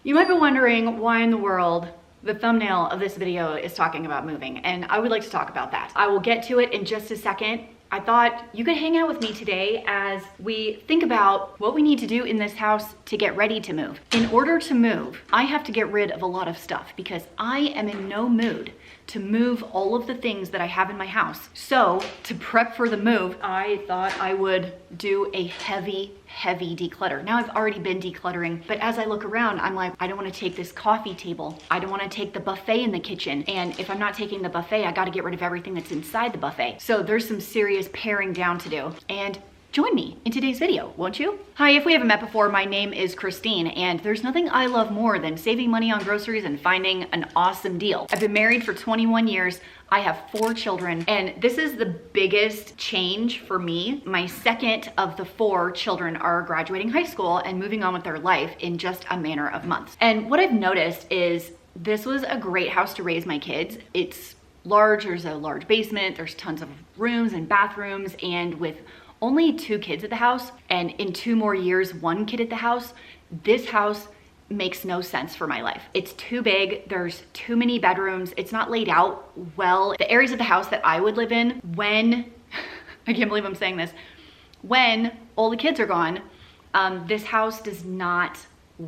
You might be wondering why in the world the thumbnail of this video is talking about moving, and I would like to talk about that. I will get to it in just a second. I thought you could hang out with me today as we think about what we need to do in this house to get ready to move. In order to move, I have to get rid of a lot of stuff because I am in no mood to move all of the things that I have in my house. So to prep for the move, I thought I would do a heavy declutter. Now I've already been decluttering, but as I look around, I'm like, I don't want to take this coffee table. I don't want to take the buffet in the kitchen. And if I'm not taking the buffet, I got to get rid of everything that's inside the buffet. So there's some serious paring down to do. And join me in today's video, won't you? Hi, if we haven't met before, my name is Christine, and there's nothing I love more than saving money on groceries and finding an awesome deal. I've been married for 21 years. I have 4 children, and this is the biggest change for me. My second of the 4 children are graduating high school and moving on with their life in just a matter of months. And what I've noticed is this was a great house to raise my kids. It's large, there's a large basement, there's tons of rooms and bathrooms, and with only 2 kids at the house, and in 2 more years, 1 kid at the house, this house makes no sense for my life. It's too big, there's too many bedrooms, it's not laid out well. The areas of the house that I would live in when, I can't believe I'm saying this, when all the kids are gone, this house does not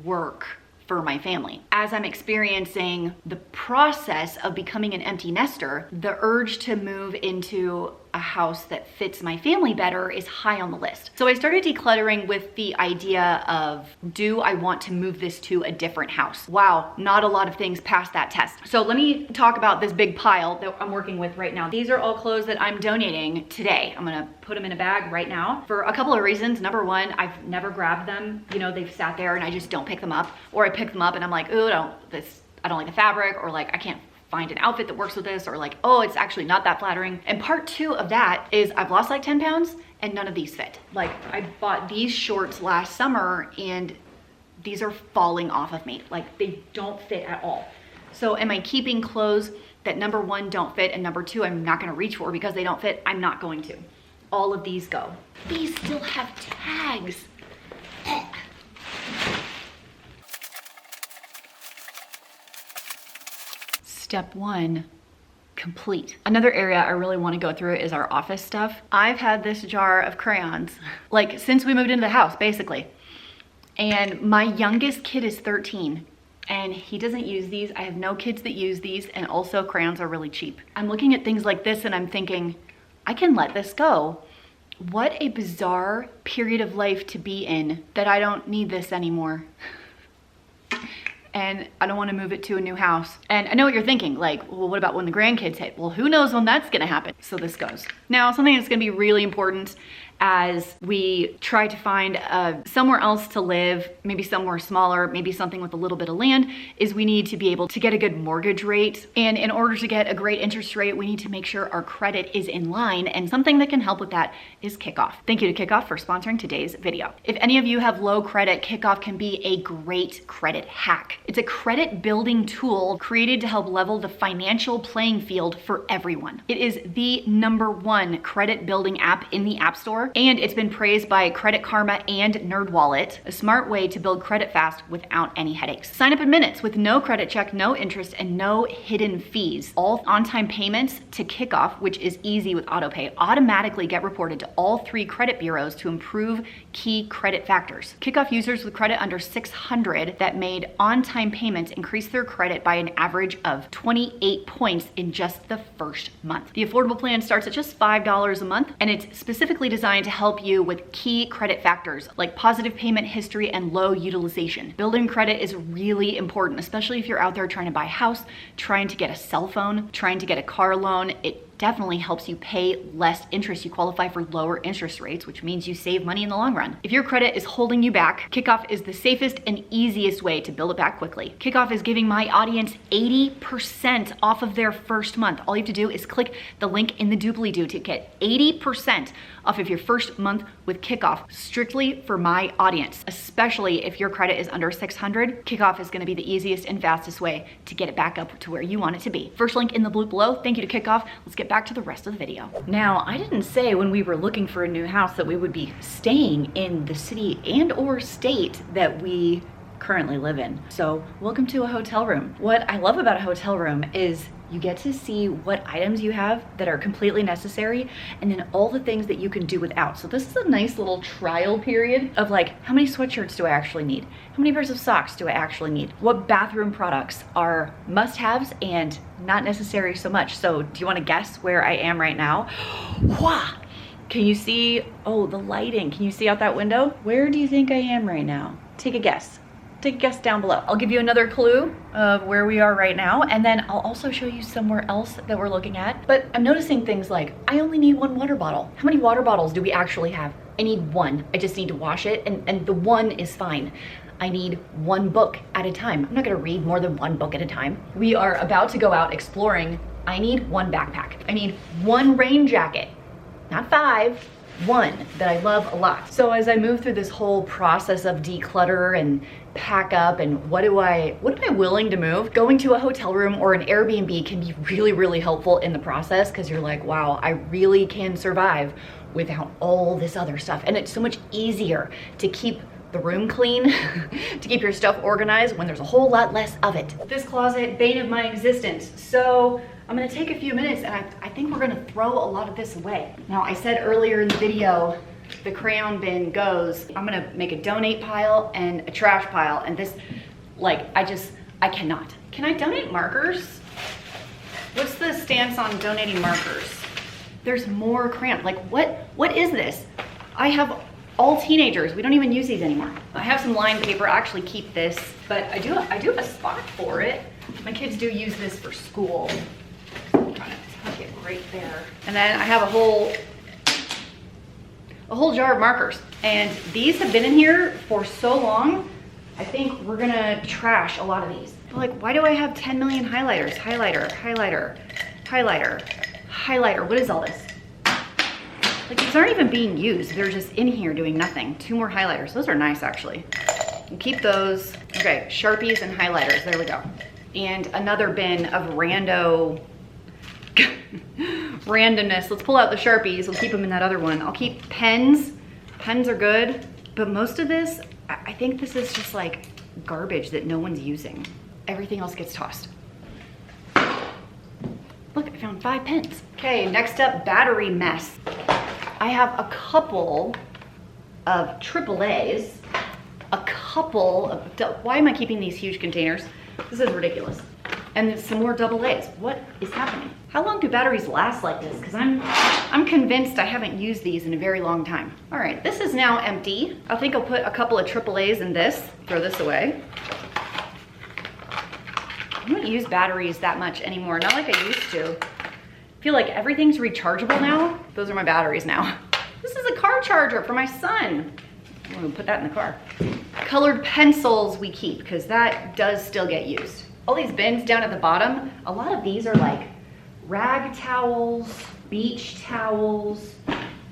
work for my family. As I'm experiencing the process of becoming an empty nester, the urge to move into a house that fits my family better is high on the list. So I started decluttering with the idea of, do I want to move this to a different house? Wow, not a lot of things passed that test. So let me talk about this big pile that I'm working with right now. These are all clothes that I'm donating today. I'm gonna put them in a bag right now for a couple of reasons. Number one, I've never grabbed them. You know, they've sat there and I just don't pick them up, or I pick them up and I'm like, ooh, I don't like the fabric, or like, I can't find an outfit that works with this, or like, oh, it's actually not that flattering. And part 2 of that is I've lost like 10 pounds and none of these fit. Like, I bought these shorts last summer and these are falling off of me. Like, they don't fit at all. So am I keeping clothes that number 1 don't fit and number 2 I'm not gonna reach for because they don't fit? I'm not going to. All of these go. These still have tags. Step 1, complete. Another area I really want to go through is our office stuff. I've had this jar of crayons, like since we moved into the house, basically. And my youngest kid is 13 and he doesn't use these. I have no kids that use these, and also crayons are really cheap. I'm looking at things like this and I'm thinking, I can let this go. What a bizarre period of life to be in that I don't need this anymore. And I don't want to move it to a new house. And I know what you're thinking, like, well, what about when the grandkids hit? Well, who knows when that's gonna happen? So this goes. Now, something that's gonna be really important as we try to find somewhere else to live, maybe somewhere smaller, maybe something with a little bit of land, is we need to be able to get a good mortgage rate. And in order to get a great interest rate, we need to make sure our credit is in line. And something that can help with that is Kickoff. Thank you to Kickoff for sponsoring today's video. If any of you have low credit, Kickoff can be a great credit hack. It's a credit building tool created to help level the financial playing field for everyone. It is the #1 credit building app in the App Store, and it's been praised by Credit Karma and NerdWallet, a smart way to build credit fast without any headaches. Sign up in minutes with no credit check, no interest, and no hidden fees. All on-time payments to Kickoff, which is easy with autopay, automatically get reported to all 3 credit bureaus to improve key credit factors. Kickoff users with credit under 600 that made on-time payments increase their credit by an average of 28 points in just the first month. The affordable plan starts at just $5 a month, and it's specifically designed to help you with key credit factors like positive payment history and low utilization. Building credit is really important, especially if you're out there trying to buy a house, trying to get a cell phone, trying to get a car loan. It definitely helps you pay less interest. You qualify for lower interest rates, which means you save money in the long run. If your credit is holding you back, Kickoff is the safest and easiest way to build it back quickly. Kickoff is giving my audience 80% off of their first month. All you have to do is click the link in the doobly-doo to get 80% off of your first month with Kickoff, strictly for my audience. Especially if your credit is under 600, Kickoff is gonna be the easiest and fastest way to get it back up to where you want it to be. First link in the blue below. Thank you to Kickoff. Let's get back to the rest of the video. Now, I didn't say when we were looking for a new house that we would be staying in the city and or state that we currently live in. So welcome to a hotel room. What I love about a hotel room is you get to see what items you have that are completely necessary and then all the things that you can do without. So this is a nice little trial period of like, how many sweatshirts do I actually need? How many pairs of socks do I actually need? What bathroom products are must-haves and not necessary so much? So do you want to guess where I am right now? Wah! Can you see, oh, the lighting. Can you see out that window? Where do you think I am right now? Take a guess. Take a guess down below. I'll give you another clue of where we are right now, and then I'll also show you somewhere else that we're looking at. But I'm noticing things like, I only need one water bottle. How many water bottles do we actually have? I need one. I just need to wash it, and the one is fine. I need one book at a time. I'm not gonna read more than one book at a time. We are about to go out exploring. I need one backpack. I need one rain jacket, not 5. One that I love a lot. So as I move through this whole process of declutter and pack up and what am I willing to move, going to a hotel room or an Airbnb can be really helpful in the process, because you're like, wow, I really can survive without all this other stuff. And it's so much easier to keep the room clean, to keep your stuff organized when there's a whole lot less of it. This closet, bane of my existence. So I'm gonna take a few minutes and I think we're gonna throw a lot of this away. Now, I said earlier in the video, the crayon bin goes. I'm gonna make a donate pile and a trash pile, and this, like, I cannot. Can I donate markers? What's the stance on donating markers? There's more crayon. Like, what is this? I have all teenagers. We don't even use these anymore. I have some lined paper. I actually keep this, but I do have a spot for it. My kids do use this for school. I'm trying to tuck it right there. And then I have a whole jar of markers. And these have been in here for so long, I think we're gonna trash a lot of these. But like, why do I have 10 million highlighters? Highlighter, highlighter, highlighter, highlighter. What is all this? Like, these aren't even being used. They're just in here doing nothing. 2 more highlighters. Those are nice, actually. We'll keep those. Okay, Sharpies and highlighters. There we go. And another bin of randomness. Let's pull out the Sharpies. We'll keep them in that other one. I'll keep pens. Pens are good. But most of this, I think this is just like garbage that no one's using. Everything else gets tossed. Look, I found 5 pens. Okay, next up, battery mess. I have a couple of AAAs, a couple of, why am I keeping these huge containers? This is ridiculous. And some more AA's. What is happening? How long do batteries last like this? Because I'm convinced I haven't used these in a very long time. All right, this is now empty. I think I'll put a couple of AAA's in this, throw this away. I don't use batteries that much anymore, not like I used to. I feel like everything's rechargeable now. Those are my batteries now. This is a car charger for my son. I'm gonna put that in the car. Colored pencils we keep, because that does still get used. All these bins down at the bottom, a lot of these are like rag towels, beach towels.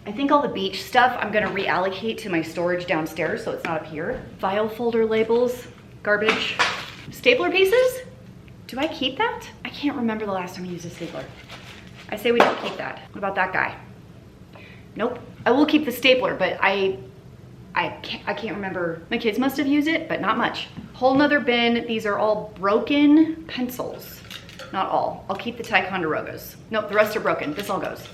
I think all the beach stuff I'm gonna reallocate to my storage downstairs so it's not up here. File folder labels, garbage. Stapler pieces? Do I keep that? I can't remember the last time I used a stapler. I say we don't keep that. What about that guy? Nope. I will keep the stapler, but I can't remember. My kids must have used it, but not much. Whole nother bin. These are all broken pencils. Not all. I'll keep the Ticonderogas. Nope, the rest are broken. This all goes.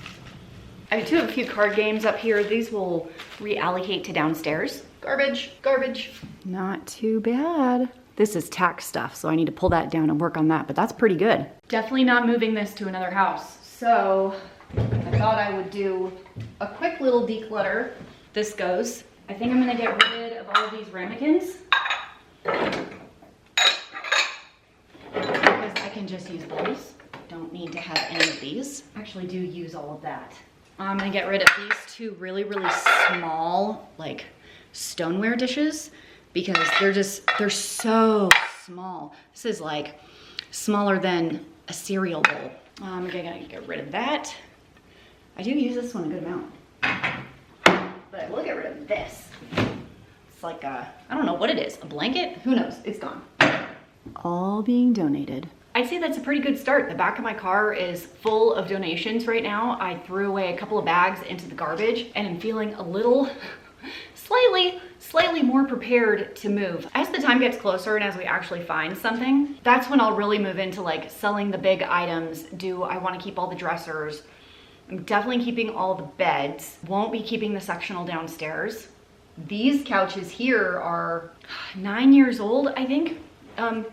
I do have a few card games up here. These will reallocate to downstairs. Garbage, garbage. Not too bad. This is tax stuff, so I need to pull that down and work on that, but that's pretty good. Definitely not moving this to another house. So I thought I would do a quick little declutter. This goes. I think I'm gonna get rid of all of these ramekins, because I can just use those. Don't need to have any of these. Actually do use all of that. I'm gonna get rid of these 2 really small, like, stoneware dishes, because they're so small. This is like smaller than a cereal bowl. I'm gonna get rid of that. I do use this one a good amount, but I will get rid of this. It's like I don't know what it is, a blanket? Who knows, it's gone. All being donated. I'd say that's a pretty good start. The back of my car is full of donations right now. I threw away a couple of bags into the garbage and I'm feeling a little, slightly more prepared to move. As the time gets closer and as we actually find something, that's when I'll really move into like selling the big items. Do I want to keep all the dressers? I'm definitely keeping all the beds. Won't be keeping the sectional downstairs. These couches here are 9 years old, I think.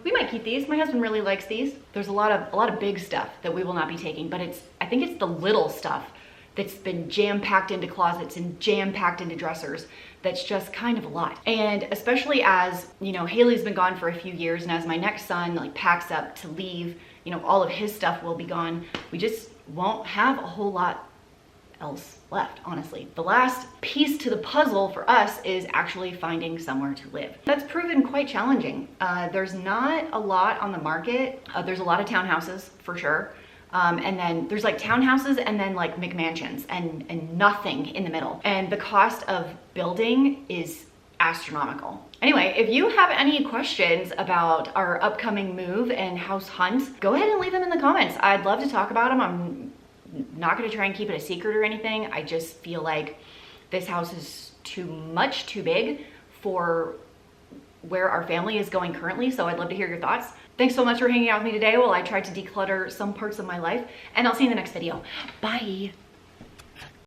We might keep these. My husband really likes these. There's a lot of big stuff that we will not be taking, but I think it's the little stuff that's been jam-packed into closets and jam-packed into dressers that's just kind of a lot. And especially as, you know, Haley's been gone for a few years, and as my next son like packs up to leave, you know, all of his stuff will be gone. We just won't have a whole lot else left, honestly. The last piece to the puzzle for us is actually finding somewhere to live. That's proven quite challenging. There's not a lot on the market. There's a lot of townhouses for sure. And then there's like townhouses and then like McMansions and nothing in the middle. And the cost of building is astronomical. Anyway, if you have any questions about our upcoming move and house hunt, go ahead and leave them in the comments. I'd love to talk about them. I'm not going to try and keep it a secret or anything. I just feel like this house is too big for where our family is going currently. So I'd love to hear your thoughts. Thanks so much for hanging out with me today while I tried to declutter some parts of my life, and I'll see you in the next video. Bye.